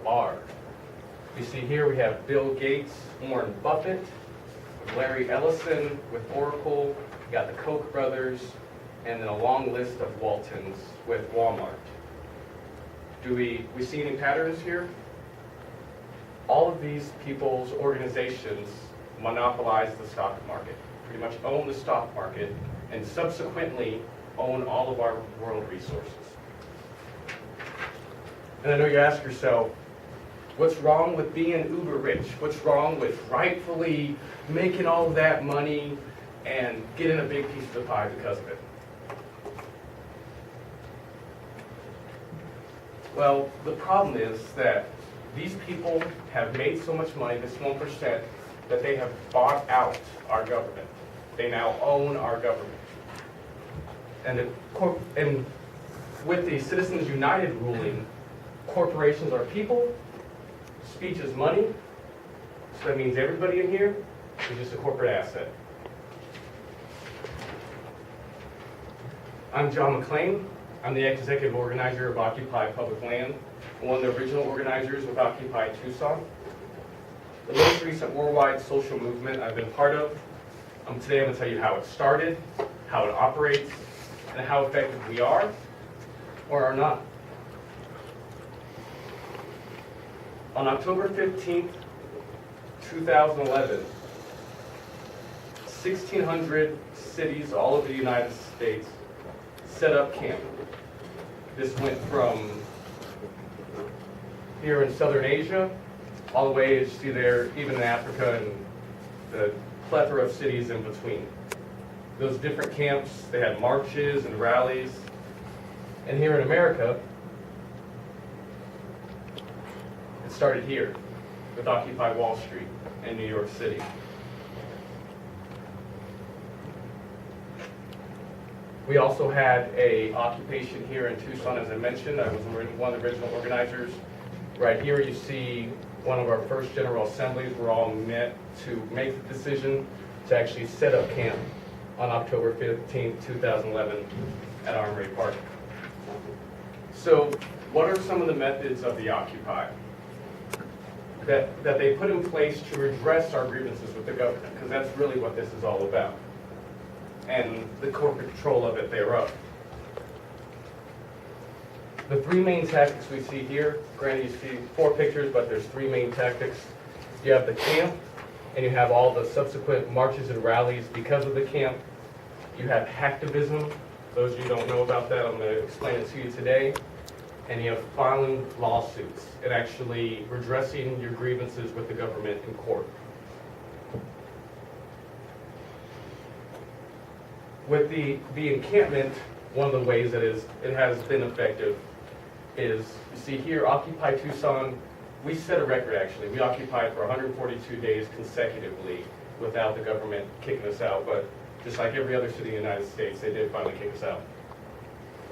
are. You see here we have Bill Gates, Warren Buffett, Larry Ellison with Oracle, you got the Koch brothers, and then a long list of Waltons with Walmart. Do we see any patterns here? All of these people's organizations monopolize the stock market, pretty much own the stock market, and subsequently own all of our world resources. And I know you ask yourself, what's wrong with being uber rich? What's wrong with rightfully making all of that money and getting a big piece of the pie because of it? Well, the problem is that these people have made so much money, this 1%, that they have bought out our government. They now own our government. And with the Citizens United ruling, corporations are people, speech is money, so that means everybody in here is just a corporate asset. I'm John McClain. I'm the executive organizer of Occupy Public Land, one of the original organizers of Occupy Tucson, the most recent worldwide social movement I've been part of. Today I'm going to tell you how it started, how it operates, and how effective we are or are not. On October 15th, 2011, 1,600 cities all over the United States set up camp. This went from here in Southern Asia, all the way, as you see there, even in Africa and the plethora of cities in between. Those different camps, they had marches and rallies. And here in America, it started here with Occupy Wall Street in New York City. We also had an occupation here in Tucson, as I mentioned. I was one of the original organizers. Right here you see one of our first General Assemblies. We're all met to make the decision to actually set up camp on October 15, 2011 at Armory Park. So what are some of the methods of the Occupy that they put in place to redress our grievances with the government? Because that's really what this is all about, and the corporate control of it thereof. The three main tactics we see here, granted you see 4 pictures, but there's 3 main tactics. You have the camp, and you have all the subsequent marches and rallies because of the camp. You have hacktivism. Those of you who don't know about that, I'm going to explain it to you today. And you have filing lawsuits and actually redressing your grievances with the government in court. With the encampment, one of the ways that it has been effective is, you see here, Occupy Tucson, we set a record actually. We occupied for 142 days consecutively without the government kicking us out, but just like every other city in the United States, they did finally kick us out.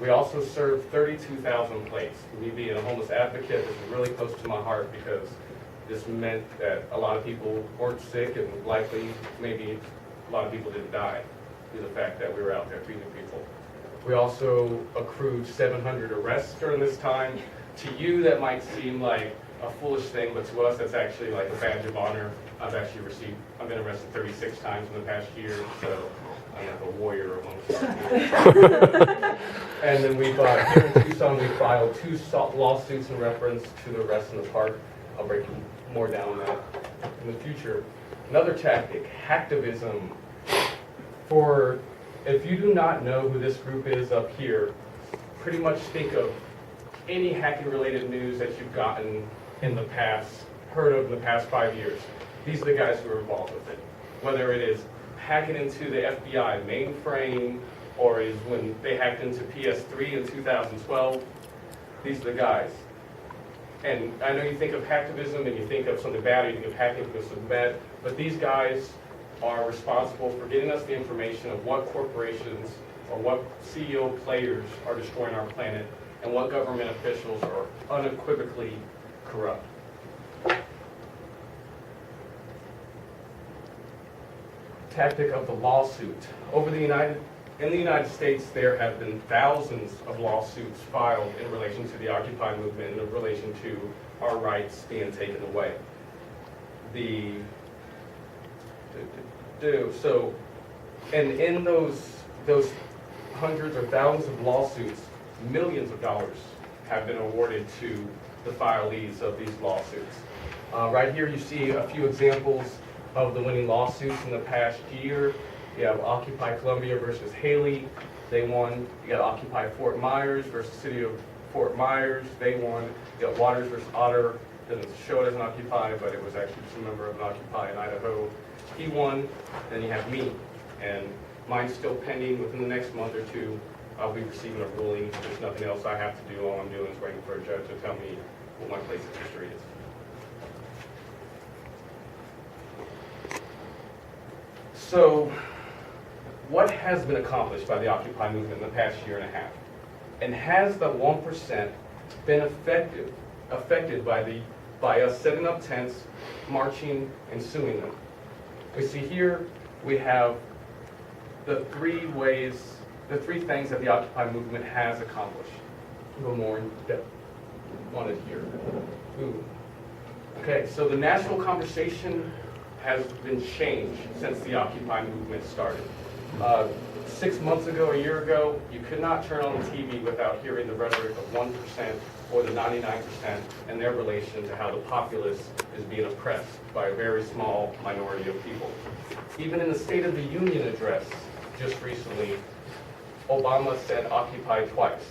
We also served 32,000 plates. Me being a homeless advocate, this is really close to my heart because this meant that a lot of people weren't sick and likely maybe a lot of people didn't die due to the fact that we were out there feeding people. We also accrued 700 arrests during this time. To you, that might seem like a foolish thing, but to us, that's actually like a badge of honor. I've been arrested 36 times in the past year, so I'm like a warrior amongst our people. And then here in Tucson, we filed 2 lawsuits in reference to the arrest in the park. I'll break more down on that in the future. Another tactic, hacktivism. If you do not know who this group is up here, pretty much think of any hacking related news that you've gotten in the past, heard of in the past 5 years. These are the guys who are involved with it. Whether it is hacking into the FBI mainframe, or is when they hacked into PS3 in 2012, these are the guys. And I know you think of hacktivism and you think of something bad, or you think of hacking because something bad, but these guys are responsible for getting us the information of what corporations or what CEO players are destroying our planet and what government officials are unequivocally corrupt. Tactic of the lawsuit. In the United States, there have been thousands of lawsuits filed in relation to the Occupy movement, in relation to our rights being taken away. So, and in those hundreds or thousands of lawsuits, millions of dollars have been awarded to the filees of these lawsuits. Right here you see a few examples of the winning lawsuits in the past year. You have Occupy Columbia versus Haley, they won. You got Occupy Fort Myers versus City of Fort Myers, they won. You got Waters versus Otter, doesn't show it as an Occupy, but it was actually just a member of an Occupy in Idaho. He won. Then you have me, and mine's still pending. Within the next month or two, I'll be receiving a ruling. There's nothing else I have to do. All I'm doing is waiting for a judge to tell me what my place of history is. So, what has been accomplished by the Occupy movement in the past year and a half? And has the 1% been affected by us setting up tents, marching, and suing them? We see here we have the three things that the Occupy movement has accomplished. A little more in depth on it here. Ooh. Okay, so the national conversation has been changed since the Occupy movement started. 6 months ago, a year ago, you could not turn on the TV without hearing the rhetoric of 1% or the 99% and their relation to how the populace is being oppressed by a very small minority of people. Even in the State of the Union address just recently, Obama said Occupy twice.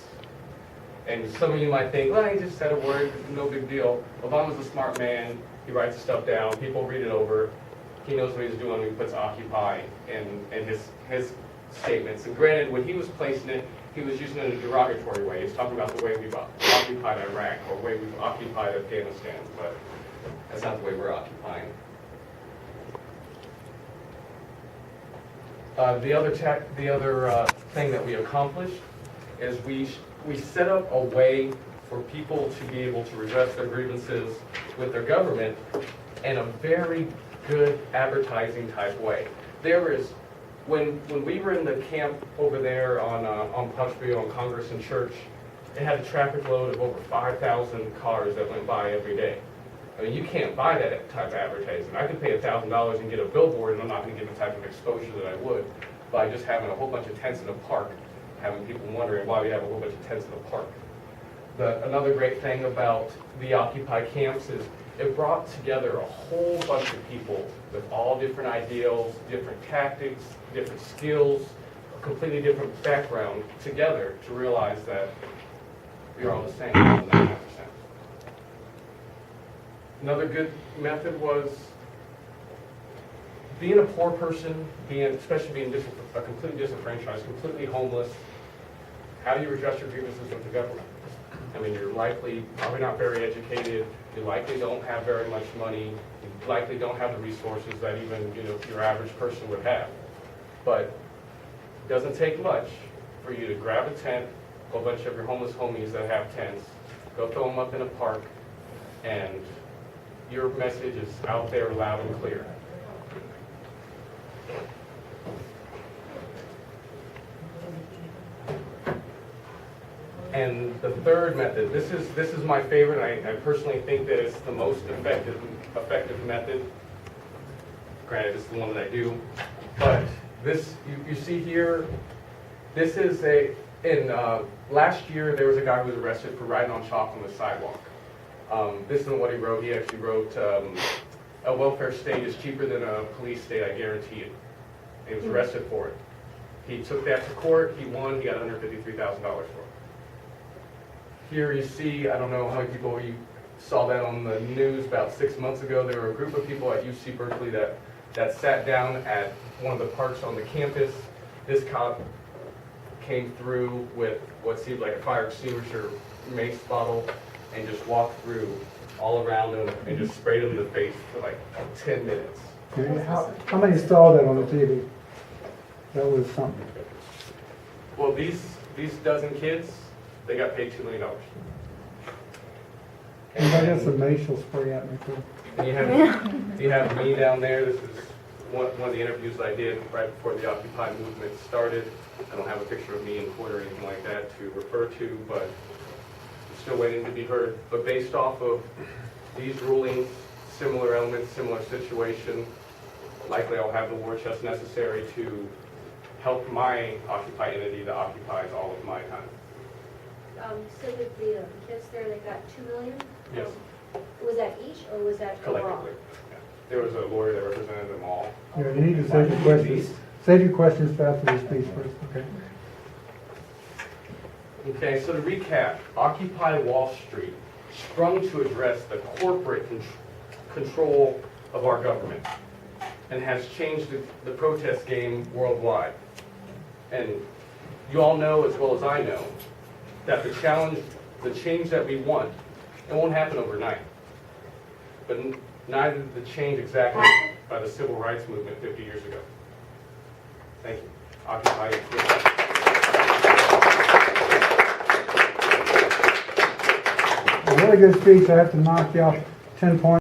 And some of you might think, well, he just said a word, no big deal. Obama's a smart man, he writes stuff down, people read it over, he knows what he's doing when he puts Occupy in his statements. And granted, when he was placing it, he was using it in a derogatory way. He's talking about the way we've occupied Iraq or the way we've occupied Afghanistan, but that's not the way we're occupying. The other thing that we accomplished is we set up a way for people to be able to redress their grievances with their government in a very good advertising type way. There is, when we were in the camp over there on Punchville, on Congress and Church, it had a traffic load of over 5,000 cars that went by every day. I mean, you can't buy that type of advertising. I could pay $1,000 and get a billboard, and I'm not going to get the type of exposure that I would by just having a whole bunch of tents in a park, having people wondering why we have a whole bunch of tents in a park. Another great thing about the Occupy camps is it brought together a whole bunch of people with all different ideals, different tactics, different skills, a completely different background together to realize that we are all the same, 99%. Another good method was being a poor person, especially being a completely disenfranchised, completely homeless. How do you redress your grievances with the government? I mean, you're likely probably not very educated. You likely don't have very much money. You likely don't have the resources that even your average person would have. But it doesn't take much for you to grab a tent, a bunch of your homeless homies that have tents, go throw them up in a park, and your message is out there loud and clear. And the third method, this is my favorite. I personally think that it's the most effective method. Granted, it's the one that I do. But this, you see here, this is last year there was a guy who was arrested for riding on chalk on the sidewalk. This isn't what he wrote. He actually wrote, a welfare state is cheaper than a police state, I guarantee it. He was arrested for it. He took that to court, he won, he got $153,000 for it. Here you see, I don't know how many people you saw that on the news about 6 months ago. There were a group of people at UC Berkeley that sat down at one of the parks on the campus. This cop came through with what seemed like a fire extinguisher mace bottle and just walked through all around them and just sprayed them in the face for like 10 minutes. How many saw that on the TV? That was something. Well, these dozen kids, they got paid $2 million. And I got some mace will spray at me too. And you have me down there. This is one of the interviews I did right before the Occupy movement started. I don't have a picture of me in court or anything like that to refer to, but I'm still waiting to be heard. But based off of these rulings, similar elements, similar situation, likely I'll have the war chest necessary to help my Occupy entity that occupies all of my time. So that the kids there, they got 2 million? Yes. Was that each, or was that overall? Collectively. Yeah. There was a lawyer that represented them all. Yeah, you need to save your questions. Save your questions for after the speech first, okay? Okay, so to recap, Occupy Wall Street sprung to address the corporate control of our government and has changed the protest game worldwide. And you all know as well as I know that the change that we want, it won't happen overnight. But neither did the change exactly by the civil rights movement 50 years ago. Thank you. Occupy your freedom. A really good speech. I have to knock you off 10 points.